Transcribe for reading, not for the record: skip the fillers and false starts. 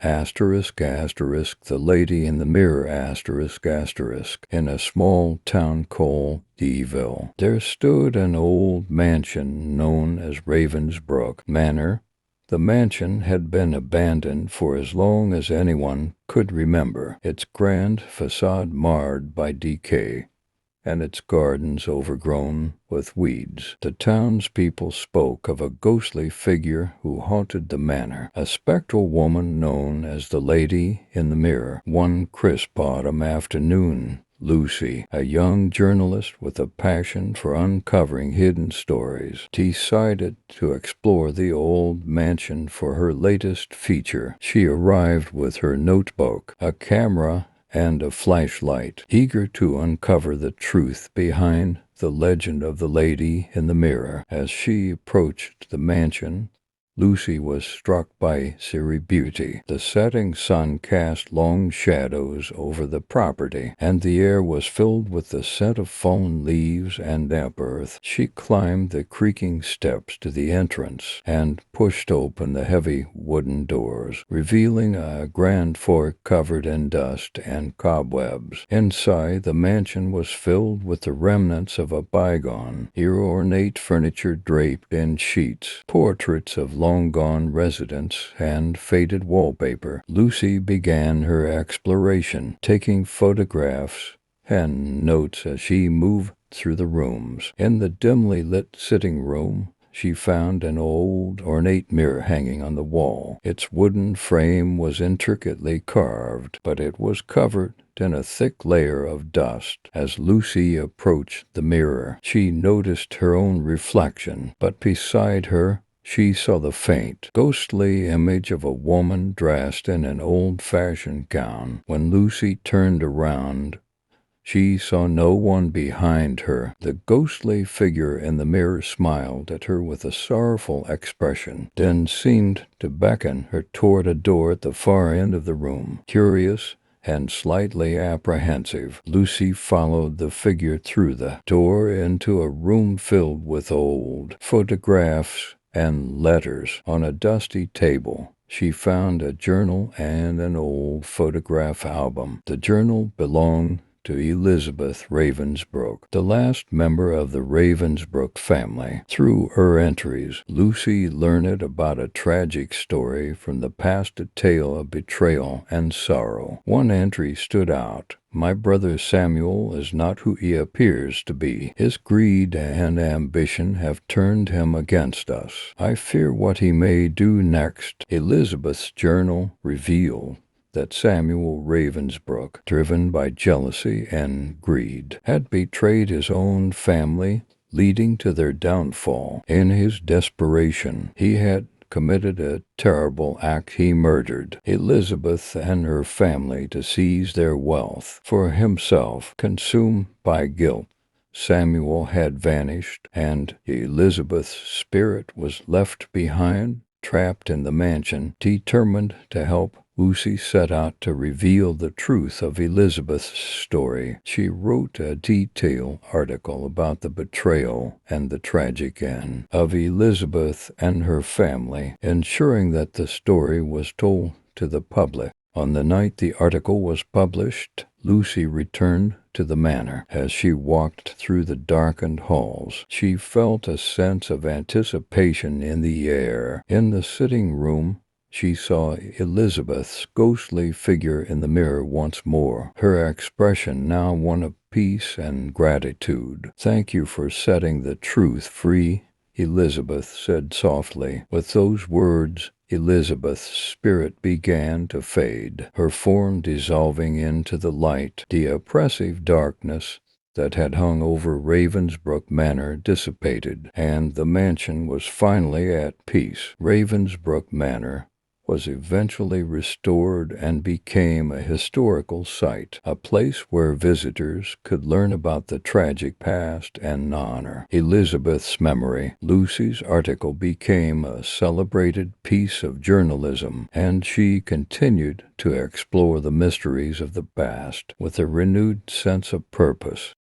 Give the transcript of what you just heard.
Asterisk, asterisk, the lady in the mirror, asterisk, asterisk. In a small town called Deville, there stood an old mansion known as Ravensbrook Manor. The mansion had been abandoned for as long as anyone could remember, its grand facade marred by decay, and its gardens overgrown with weeds. The townspeople spoke of a ghostly figure who haunted the manor, a spectral woman known as the Lady in the Mirror. One crisp autumn afternoon, Lucy, a young journalist with a passion for uncovering hidden stories, decided to explore the old mansion for her latest feature. She arrived with her notebook, a camera, and a flashlight, eager to uncover the truth behind the legend of the Lady in the Mirror. As she approached the mansion, Lucy was struck by its beauty. The setting sun cast long shadows over the property, and the air was filled with the scent of fallen leaves and damp earth. She climbed the creaking steps to the entrance and pushed open the heavy wooden doors, revealing a grand fork covered in dust and cobwebs. Inside, the mansion was filled with the remnants of a bygone, ornate furniture draped in sheets, portraits of long-gone residents, and faded wallpaper. Lucy began her exploration, taking photographs and notes as she moved through the rooms. In the dimly lit sitting room, she found an old, ornate mirror hanging on the wall. Its wooden frame was intricately carved, but it was covered in a thick layer of dust. As Lucy approached the mirror, she noticed her own reflection, but beside her, she saw the faint, ghostly image of a woman dressed in an old-fashioned gown. When Lucy turned around, she saw no one behind her. The ghostly figure in the mirror smiled at her with a sorrowful expression, then seemed to beckon her toward a door at the far end of the room. Curious and slightly apprehensive, Lucy followed the figure through the door into a room filled with old photographs and letters. On a dusty table, she found a journal and an old photograph album. The journal belonged to Elizabeth Ravensbrook, the last member of the Ravensbrook family. Through her entries, Lucy learned about a tragic story from the past, a tale of betrayal and sorrow. One entry stood out. My brother Samuel is not who he appears to be. His greed and ambition have turned him against us. I fear what he may do next. Elizabeth's journal revealed that Samuel Ravensbrook, driven by jealousy and greed, had betrayed his own family, leading to their downfall. In his desperation, he had committed a terrible act. He murdered Elizabeth and her family to seize their wealth for himself. Consumed by guilt, Samuel had vanished, and Elizabeth's spirit was left behind, trapped in the mansion. Determined to help, Lucy set out to reveal the truth of Elizabeth's story. She wrote a detailed article about the betrayal and the tragic end of Elizabeth and her family, ensuring that the story was told to the public. On the night the article was published, Lucy returned to the manor. As she walked through the darkened halls, she felt a sense of anticipation in the air. In the sitting room, she saw Elizabeth's ghostly figure in the mirror once more, her expression now one of peace and gratitude. "Thank you for setting the truth free," Elizabeth said softly. With those words, Elizabeth's spirit began to fade, her form dissolving into the light. The oppressive darkness that had hung over Ravensbrook Manor dissipated, and the mansion was finally at peace. Ravensbrook Manor was eventually restored and became a historical site, a place where visitors could learn about the tragic past and honor Elizabeth's memory. Lucy's article became a celebrated piece of journalism, and she continued to explore the mysteries of the past with a renewed sense of purpose.